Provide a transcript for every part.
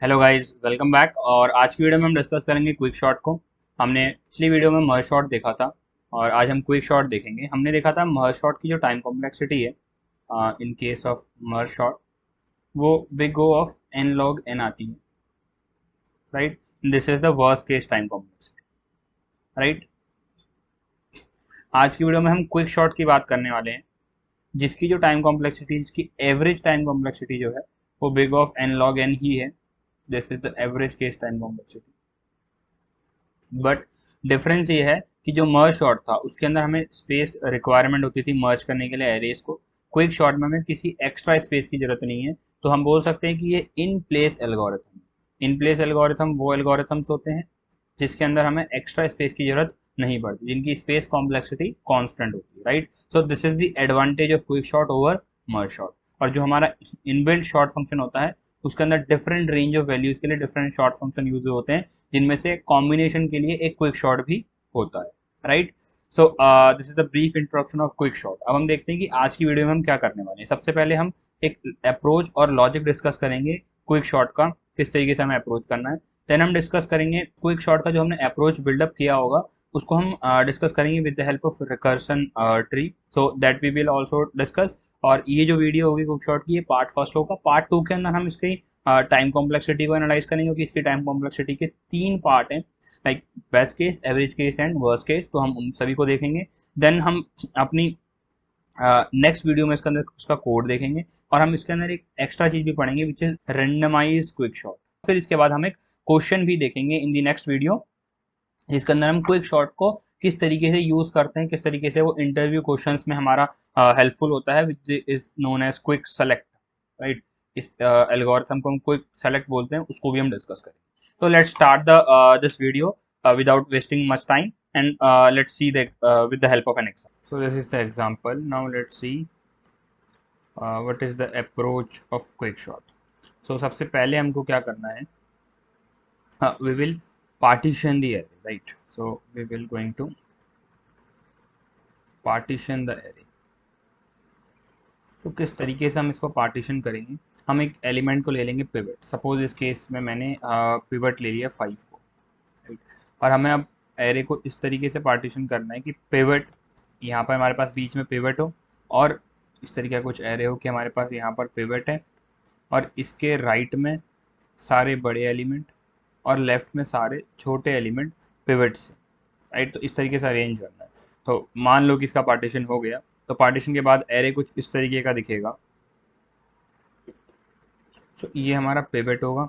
Hello guys, welcome back. और आज की वीडियो में हम डिस्कस करेंगे क्विक शॉट को। हमने पिछली वीडियो में मर्ज शॉट देखा था और आज हम क्विक शॉट देखेंगे। हमने देखा था मर्ज शॉट की जो टाइम कॉम्प्लेक्सिटी है in case of merge sort, वो big O of n log n आती है, right. This is the worst case time complexity, right. आज की वीडियो में हम क्विक शॉट की बात करने वाले हैं, जिसकी जो टाइम कॉम्प्लेक्सिटी, जिसकी एवरेज टाइम कॉम्प्लेक्सिटी जो है वो big O of n log n ही है। This is the average case time complexity. But difference ये है कि जो मर्ज शॉट था उसके अंदर हमें स्पेस रिक्वायरमेंट होती थी मर्ज करने के लिए एरेज को। क्विक शॉट में हमें किसी एक्स्ट्रा स्पेस की जरूरत नहीं है, तो हम बोल सकते हैं कि ये in place algorithm. In place algorithm वो एल्गोरिथम्स होते हैं जिसके अंदर हमें एक्स्ट्रा स्पेस की जरूरत नहीं पड़ती, जिनकी स्पेस कॉम्प्लेक्सिटी कांस्टेंट होती है, right. So this is the advantage of quick shot over merge shot. और जो हमारा इनबिल्ट शॉर्ट फंक्शन होता है उसके अंदर डिफरेंट रेंज ऑफ वैल्यूज के लिए डिफरेंट शॉर्ट फंक्शन यूज होते हैं, जिनमें से कॉम्बिनेशन के लिए एक क्विक शॉट भी होता है, right. So this is the brief introduction of quick shot. अब हम देखते हैं कि आज की वीडियो में हम क्या करने वाले हैं। सबसे पहले हम एक अप्रोच और लॉजिक डिस्कस करेंगे क्विक शॉट का, किस तरीके से हमें अप्रोच करना है। देन हम डिस्कस करेंगे क्विक शॉट का जो हमने अप्रोच बिल्डअप किया होगा उसको हम डिस्कस करेंगे with the help of recursion tree, so that we will also discuss. और ये जो वीडियो होगी क्विक शॉट की, ये पार्ट फर्स्ट होगा। पार्ट टू के अंदर हम इसकी टाइम कॉम्प्लेक्सिटी को एनालाइज करेंगे, क्योंकि इसकी टाइम कॉम्प्लेक्सिटी के 3 पार्ट हैं, like best case, average case and worst case. तो हम उन सभी को देखेंगे। देन हम अपनी नेक्स्ट वीडियो में इसके अंदर उसका कोड देखेंगे और हम इसके अंदर एक एक्स्ट्रा चीज भी पढ़ेंगे which is randomise quick shot. फिर इसके बाद हम एक क्वेश्चन भी देखेंगे इन दी नेक्स्ट वीडियो, जिसके अंदर हम क्विक शॉट को किस तरीके से यूज करते हैं, किस तरीके से वो इंटरव्यू क्वेश्चंस में हमारा हेल्पफुल होता है, which is known as quick select, right. इस एल्गोरिथम को हम क्विक सेलेक्ट बोलते हैं, उसको भी हम डिस्कस करेंगे। तो let's start the this video without wasting much time, and let's see the with the help of an example. So this is the example. Now let's see what is the approach of quick shot. So सबसे पहले हमको क्या करना है, we will partition the array, right. So we will going to partition the array. तो किस तरीके से हम इसको पार्टीशन करेंगे, हम एक एलिमेंट को ले लेंगे पिवट। सपोज इस केस में मैंने पिवट ले लिया 5 को, राइट। और हमें अब एरे को इस तरीके से पार्टीशन करना है कि पिवट यहाँ पर हमारे पास बीच में पिवट हो, और इस तरीके का कुछ एरे हो कि हमारे पास यहाँ पर पिवट है और इसके राइट में सारे बड़े एलिमेंट और लेफ्ट में सारे छोटे एलिमेंट पिवट से, राइट। तो इस तरीके से अरेंज करना है। तो मान लो कि इसका पार्टीशन हो गया, तो पार्टीशन के बाद एरे कुछ इस तरीके का दिखेगा। तो ये हमारा पिवट होगा,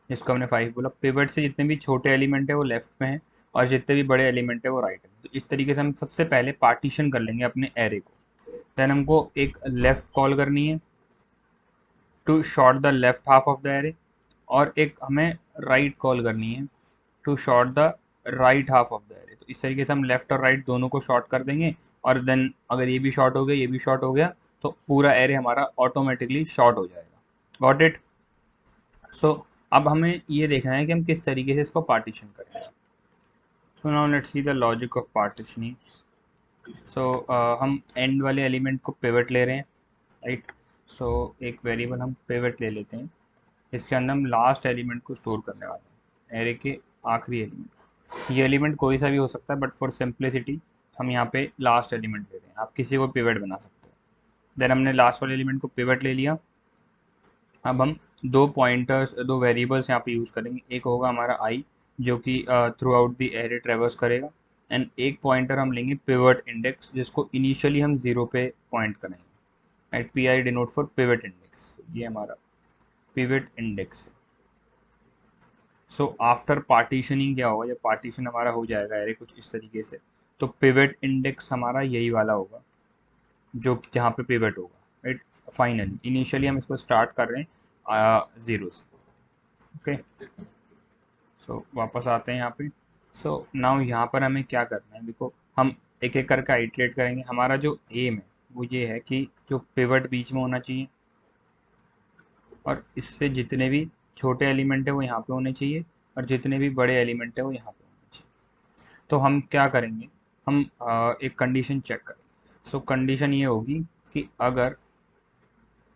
जिसको हमने 5 बोला। पिवट से जितने भी छोटे एलिमेंट है वो लेफ्ट में है और जितने भी बड़े एलिमेंट है वो राइट में। तो इस तरीके से हम सबसे पहले पार्टीशन कर लेंगे अपने एरे को। देन हमको एक लेफ्ट कॉल करनी है to sort the left half of the array, और एक हमें राइट कॉल करनी है to sort the right half of the array. तो इस तरीके से हम लेफ्ट और राइट दोनों को शॉर्ट कर देंगे, और देन अगर ये भी शॉर्ट हो गया, ये भी शॉर्ट हो गया, तो पूरा एरे हमारा ऑटोमेटिकली शॉर्ट हो जाएगा। Got it. सो अब हमें ये देखना है कि हम किस तरीके से इसको पार्टीशन करेंगे। So now let's see the logic of partitioning. So हम एंड वाले एलिमेंट को पिवट ले रहे हैं, राइट। सो एक वेरिएबल हम पिवट ले लेते हैं, इसके अंदर हम लास्ट एलिमेंट को स्टोर करने वाले हैं, एरे के आखिरी एलिमेंट। ये एलिमेंट कोई सा भी हो सकता है, बट फॉर सिंप्लिसिटी हम यहाँ पे लास्ट एलिमेंट ले रहे हैं। आप किसी को पिवट बना सकते हैं। देन हमने लास्ट वाले एलिमेंट को पिवट ले लिया। अब हम दो पॉइंटर्स, दो वेरिएबल्स यहाँ पे यूज़ करेंगे। एक होगा हमारा आई, जो कि थ्रू आउट द एरे ट्रेवर्स करेगा, एंड एक पॉइंटर हम लेंगे पिवट इंडेक्स, जिसको इनिशियली हम 0 पे पॉइंट करेंगे, right. P I denote for pivot index, ये हमारा पिवट इंडेक्स है। सो आफ्टर पार्टीशनिंग क्या होगा, जब पार्टीशन हमारा हो जाएगा एरे कुछ इस तरीके से, तो पिवट इंडेक्स हमारा यही वाला होगा जो जहाँ पे पिवट होगा, राइट। फाइनली इनिशियली हम इसको स्टार्ट कर रहे हैं 0 से। ओके, सो वापस आते हैं यहाँ पे। सो नाउ यहाँ पर हमें क्या करना है, देखो हम एक एक करके आइटरेट करेंगे। हमारा जो एम है वो ये है कि जो पिवट बीच में होना चाहिए, और इससे जितने भी छोटे एलिमेंट है वो यहाँ पे होने चाहिए, और जितने भी बड़े एलिमेंट है वो यहाँ पे होने चाहिए। तो हम क्या करेंगे, हम एक कंडीशन चेक करेंगे। सो कंडीशन ये होगी कि अगर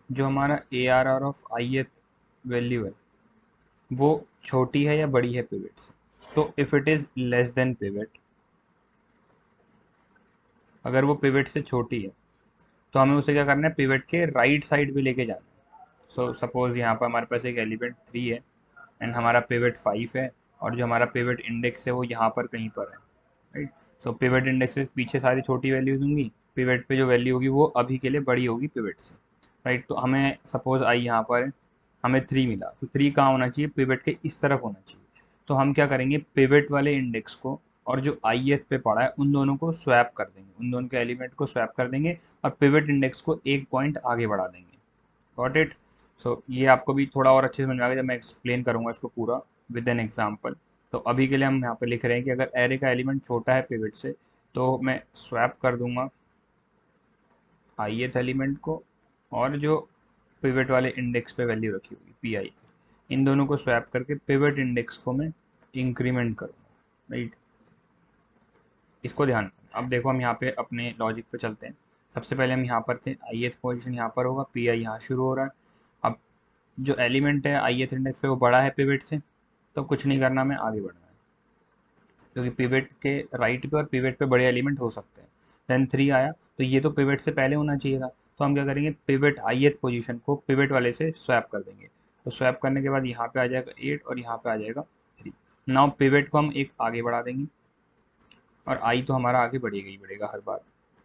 जो हमारा ARR ऑफ ith वैल्यू है वो छोटी है या बड़ी है पिवट से। तो if it is less than pivot, अगर वो पिवट से छोटी है तो हमें उसे क्या करना है, पिवट के राइट साइड पे लेके जाना है। सो सपोज यहाँ पर हमारे पास एक एलिमेंट 3 है एंड हमारा पिवट 5 है, और जो हमारा पिवट इंडेक्स है वो यहाँ पर कहीं पर है, राइट। सो पिवट इंडेक्स से पीछे सारी छोटी वैल्यूज होंगी, पिवट पे जो वैल्यू होगी वो अभी के लिए बड़ी होगी पिवट से, राइट। तो हमें सपोज आई यहाँ पर है, हमें 3 मिला, तो 3 कहाँ होना चाहिए, पिवट के इस तरफ होना चाहिए। तो हम क्या करेंगे, पिवट वाले इंडेक्स को और जो ith पे पड़ा है उन दोनों को स्वैप कर देंगे, उन दोनों के एलिमेंट को स्वैप कर देंगे और पिवट इंडेक्स को एक पॉइंट आगे बढ़ा देंगे। Got it. सो ये आपको भी थोड़ा और अच्छे से समझ में आएगा जब मैं एक्सप्लेन करूंगा इसको पूरा विद एन एग्जांपल। तो अभी के लिए हम यहाँ पे लिख रहे हैं कि अगर एरे का एलिमेंट छोटा है पिवट से तो मैं स्वैप कर दूंगा ith एलिमेंट को और जो पिवट वाले इंडेक्स पे वैल्यू रखी होगी pi, इन दोनों को स्वैप करके पिवट इंडेक्स को मैं इंक्रीमेंट करूँगा, राइट। इसको ध्यान रखना। अब देखो हम यहाँ पे अपने लॉजिक पे चलते हैं। सबसे पहले हम यहाँ पर थे, ith पोजीशन यहाँ पर होगा, pi यहाँ शुरू हो रहा है। अब जो एलिमेंट है ith इंडेक्स पे वो बड़ा है पिवट से, तो कुछ नहीं करना, हमें आगे बढ़ना है, क्योंकि पिवट के राइट पे और पिवट पे बड़े एलिमेंट हो सकते हैं। देन 3 आया, तो ये तो पिवट से पहले होना चाहिए था, तो हम क्या करेंगे, पिवट ith पोजीशन को पिवट वाले से स्वैप कर देंगे। तो स्वैप करने के बाद यहाँ पे आ जाएगा 8 और यहाँ पे आ जाएगा 3। नाउ पिवट को हम एक आगे बढ़ा देंगे, और आई तो हमारा आगे बढ़ेगा ही बढ़ेगा हर बार,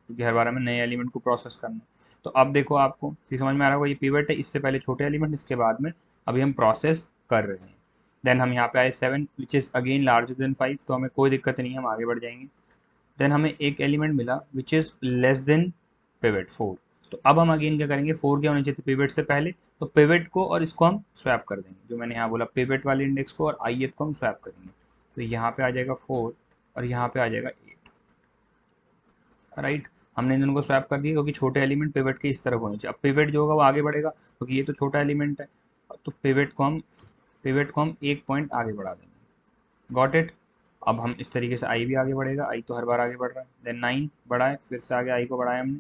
क्योंकि हर बार हमें नए एलिमेंट को प्रोसेस करना है। तो अब देखो आपको ये समझ में आ रहा होगा, ये पिवट है, इससे पहले छोटे एलिमेंट, इसके बाद में अभी हम प्रोसेस कर रहे हैं। देन हम यहाँ पे आए 7 which is again larger than 5, तो हमें कोई दिक्कत नहीं है, हम आगे बढ़ जाएंगे। देन हमें एक एलिमेंट मिला which is less than pivot 4, तो अब हम अगेन क्या करेंगे, 4 क्या होना चाहिए पिवट से पहले, तो पिवट को और इसको हम स्वैप कर देंगे, जो मैंने यहाँ बोला पिवट वाले इंडेक्स को और ith को हम स्वैप करेंगे। तो यहाँ पे आ जाएगा 4 और यहाँ पे आ जाएगा 8, राइट। हमने इन दोनों को स्वैप कर दिया क्योंकि छोटे एलिमेंट पिवट के इस तरफ होने चाहिए। अब पिवट जो होगा वो आगे बढ़ेगा क्योंकि ये तो छोटा एलिमेंट है, तो पिवट को हम एक पॉइंट आगे बढ़ा देंगे। Got it. अब हम इस तरीके से आई भी आगे बढ़ेगा, आई तो हर बार आगे बढ़ रहा है। देन 9 बढ़ाए, फिर से आगे आई को बढ़ाया हमने,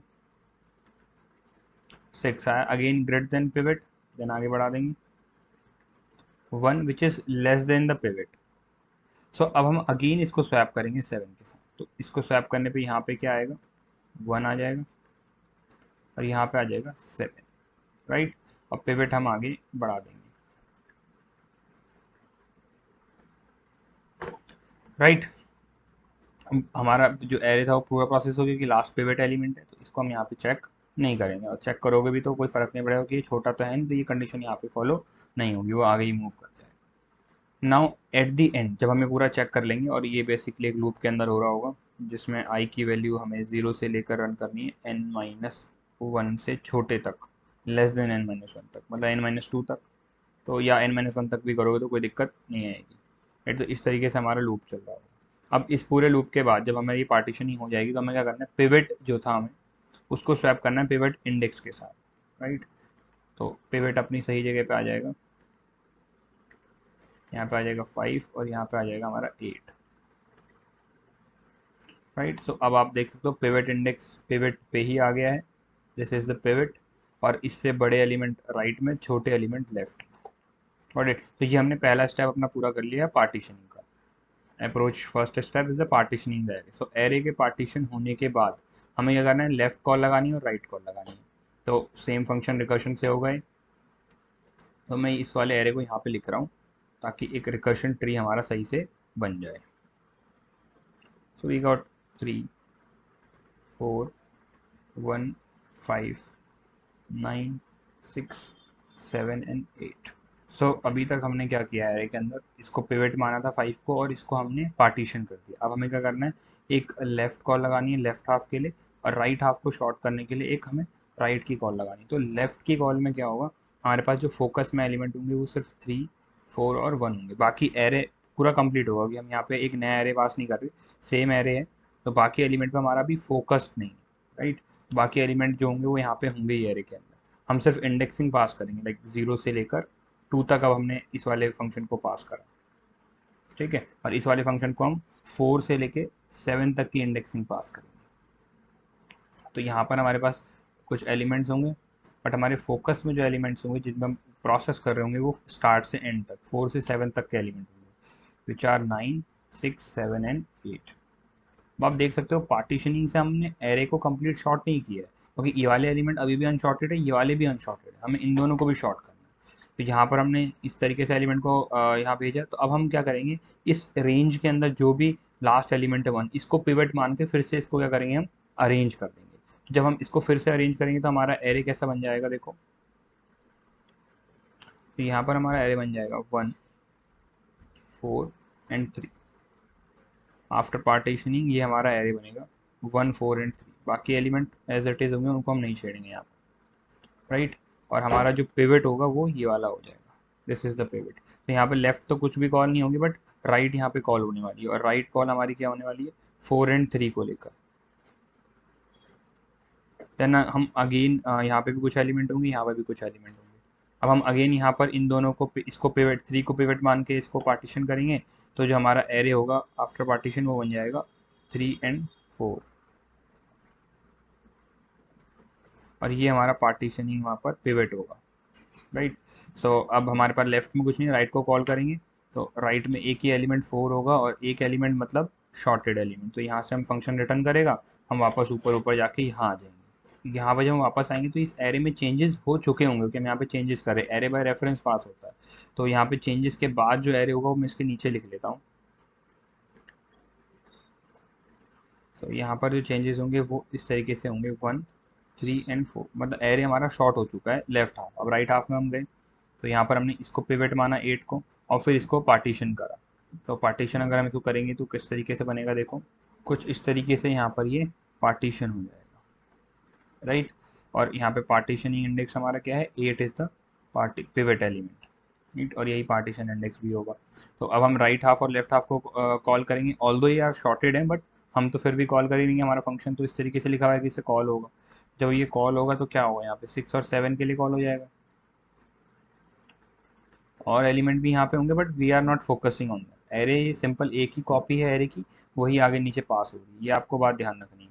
6 आया, again greater than pivot, then आगे बढ़ा देंगे 1 which is less than the pivot. So अब हम अगेन इसको स्वैप करेंगे 7 के साथ, तो इसको स्वैप करने पे यहाँ पे क्या आएगा, 1 आ जाएगा और यहाँ पे आ जाएगा 7, राइट। अब पिवट हम आगे बढ़ा देंगे, राइट। हमारा जो एरे था वो पूरा प्रोसेस हो गया कि लास्ट पिवट एलिमेंट है, तो इसको हम यहाँ पे चेक नहीं करेंगे, और चेक करोगे भी तो कोई फर्क नहीं पड़ेगा कि ये छोटा तो है नहीं, तो ये कंडीशन यहाँ पे फॉलो नहीं होगी, वो आगे ही मूव कर जाएगा। नाउ एट द एंड जब हमें पूरा चेक कर लेंगे, और ये बेसिकली एक लूप के अंदर हो रहा होगा जिसमें आई की वैल्यू हमें 0 से लेकर रन करनी है n-1 से छोटे तक, लेस देन n-1 तक, मतलब n-2 तक, तो या n-1 तक भी करोगे तो कोई दिक्कत नहीं आएगी, राइट। तो इस तरीके से हमारा लूप चल रहा होगा। अब इस पूरे लूप के बाद जब हमारी पार्टीशनिंग हो जाएगी तो हमें क्या करना है, पिवट जो था हमें उसको स्वैप करना है पिवट इंडेक्स के साथ, राइट। तो पिवट अपनी सही जगह पे आ जाएगा, यहाँ पे आ जाएगा 5 और यहाँ पे आ जाएगा हमारा 8, राइट। सो अब आप देख सकते हो पिवट इंडेक्स पिवट पे ही आ गया है, दिस इज द पिवट, और इससे बड़े एलिमेंट राइट में, छोटे एलिमेंट लेफ्ट, राइट। तो ये हमने पहला स्टेप अपना पूरा कर लिया पार्टीशनिंग का। Approach first step is the partitioning the array. So array के पार्टीशन होने के बाद हमें क्या करना है, लेफ्ट कॉल लगानी है और राइट कॉल लगानी है। तो सेम फंक्शन रिकर्शन से हो गए, तो मैं इस वाले एरे को यहाँ पे लिख रहा हूँ ताकि एक रिकर्शन ट्री हमारा सही से बन जाए। So we got 3 4 1 5 9 6 7 and 8। सो अभी तक हमने क्या किया है एरे के अंदर, इसको पिवट माना था 5 को और इसको हमने पार्टीशन कर दिया। अब हमें क्या करना है, एक लेफ्ट कॉल लगानी है लेफ्ट हाफ के लिए, और राइट हाफ को शॉर्ट करने के लिए एक हमें राइट की कॉल लगानी है। तो लेफ्ट की कॉल में क्या होगा, हमारे पास जो फोकस में एलिमेंट होंगे वो सिर्फ 3 4 और 1 होंगे, बाकी एरे पूरा कंप्लीट होगा कि हम यहाँ पे एक नया एरे पास नहीं कर रहे, सेम एरे है, तो बाकी एलिमेंट पे हमारा भी फोकस्ड नहीं, राइट। बाकी एलिमेंट जो होंगे वो यहाँ पे होंगे ही एरे के अंदर, हम सिर्फ इंडेक्सिंग पास करेंगे, लाइक 0 से लेकर 2 तक अब हमने इस वाले फंक्शन को पास करा, ठीक है। और इस वाले फंक्शन को हम 4 से लेके 7 तक की इंडेक्सिंग पास करेंगे। तो यहाँ पर हमारे पास कुछ एलिमेंट्स होंगे, बट हमारे फोकस में जो एलिमेंट्स होंगे जिनमें हम प्रोसेस कर रहे होंगे वो स्टार्ट से एंड तक 4 से 7 तक के एलिमेंट होंगे, विच आर 9, 6, 7 एंड 8। अब आप देख सकते हो पार्टीशनिंग से हमने एरे को कंप्लीट शॉर्ट नहीं किया है, क्योंकि ये वाले एलिमेंट अभी भी अनशॉर्टेड है, ये वाले भी अनशॉर्टेड है, हमें इन दोनों को भी शॉर्ट करना है। तो यहाँ पर हमने इस तरीके से एलिमेंट को यहाँ भेजा। तो अब हम क्या करेंगे, इस रेंज के अंदर जो भी लास्ट एलिमेंट है 1, इसको पिवट मान के फिर से इसको क्या करेंगे, हम अरेंज कर देंगे। तो जब हम इसको फिर से अरेंज करेंगे तो हमारा एरे कैसा बन जाएगा, देखो। तो यहाँ पर हमारा एरे बन जाएगा 1, 4 एंड 3। आफ्टर पार्टीशनिंग ये हमारा एरे बनेगा 1, 4 एंड 3। बाकी एलिमेंट एज इट इज़ होंगे, उनको हम नहीं छेड़ेंगे यहाँ पर, राइट। और हमारा जो पिवट होगा वो ये वाला हो जाएगा, दिस इज द पिवट। तो यहाँ पे लेफ्ट तो कुछ भी कॉल नहीं होगी, बट राइट यहाँ पे कॉल होने वाली है। और राइट कॉल हमारी क्या होने वाली है, 4 एंड 3 को लेकर। देन हम अगेन यहाँ पे भी कुछ एलिमेंट होंगे, यहाँ पे भी कुछ एलिमेंट होंगे। अब हम अगेन यहाँ पर इन दोनों को, इसको पिवट 3 को पिवट मान के इसको पार्टीशन करेंगे। तो जो हमारा एरे होगा आफ्टर पार्टीशन वो बन जाएगा 3 एंड 4। और ये हमारा पार्टीशनिंग वहाँ पर पिवट होगा, राइट। सो अब हमारे पास लेफ्ट में कुछ नहीं, राइट को कॉल करेंगे। तो राइट में एक ही एलिमेंट 4 होगा, और एक एलिमेंट मतलब शॉर्टेड एलिमेंट। तो यहाँ से हम फंक्शन रिटर्न करेगा, हम वापस ऊपर ऊपर जाके यहाँ आ जाएंगे। यहाँ पर जब हम वापस आएंगे तो इस एरे में चेंजेस हो चुके होंगे, क्योंकि हम यहाँ पे चेंजेस करें, एरे बाय रेफरेंस पास होता है। तो यहाँ पे चेंजेस के बाद जो एरे होगा वो मैं इसके नीचे लिख लेता हूँ। तो यहाँ पर जो चेंजेस होंगे वो इस तरीके से होंगे 1, 3 एंड 4। मतलब एरे हमारा शॉर्ट हो चुका है लेफ्ट हाफ। अब राइट हाफ में हम गए, तो यहाँ पर हमने इसको पिवट माना 8 को, और फिर इसको पार्टीशन करा। तो पार्टीशन अगर हम इसको करेंगे तो किस तरीके से बनेगा, देखो। कुछ इस तरीके से यहाँ पर ये पार्टीशन हो जाएगा, राइट। और यहाँ पे पार्टीशनिंग इंडेक्स हमारा क्या है, 8 is the party pivot element, right. और यही पार्टीशन इंडेक्स भी होगा। तो अब हम राइट हाफ और लेफ्ट हाफ को कॉल करेंगे, ऑल्दो ये आर शॉर्टेड है, बट हम तो फिर भी कॉल कर ही देंगे। हमारा फंक्शन तो इस तरीके से लिखा हुआ है कि इसे कॉल होगा। जब ये कॉल होगा तो क्या होगा, यहाँ पे 6 और 7 के लिए कॉल हो जाएगा। और एलिमेंट भी यहाँ पे होंगे, but we are not focusing on that. Array ये सिंपल एक ही कॉपी है एरे की, वही आगे नीचे पास होगी, ये आपको बात ध्यान रखनी है।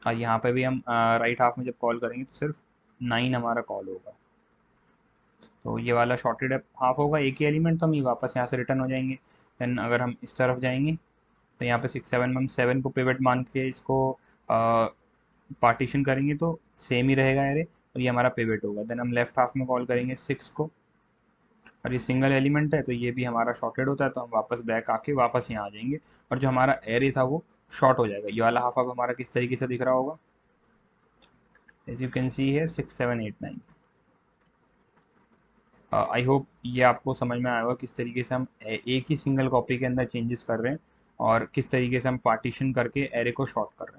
और यहाँ पे भी हम राइट हाफ में जब कॉल करेंगे तो सिर्फ 9 हमारा कॉल होगा। तो ये वाला शॉर्टेड हाफ होगा, एक ही एलिमेंट, तो हम ये वापस यहाँ से रिटर्न हो जाएंगे। देन अगर हम इस तरफ जाएंगे तो यहाँ पे 6, 7 में हम 7 को पिवट मान के इसको पार्टीशन करेंगे तो सेम ही रहेगा एरे, और ये हमारा पिवट होगा। देन हम लेफ्ट हाफ में कॉल करेंगे 6 को, और ये सिंगल एलिमेंट है तो ये भी हमारा शॉर्टेड होता है, तो हम वापस बैक आके वापस यहाँ आ जाएंगे, और जो हमारा एरे था वो शॉर्ट हो जाएगा। ये वाला हाफ अब हमारा किस तरीके से दिख रहा होगा, as you can see here 6, 7, 8, 9। I hope ये आपको समझ में आएगा किस तरीके से हम एक ही सिंगल कॉपी के अंदर चेंजेस कर रहे हैं, और किस तरीके से हम पार्टीशन करके एरे को शॉर्ट कर रहे हैं।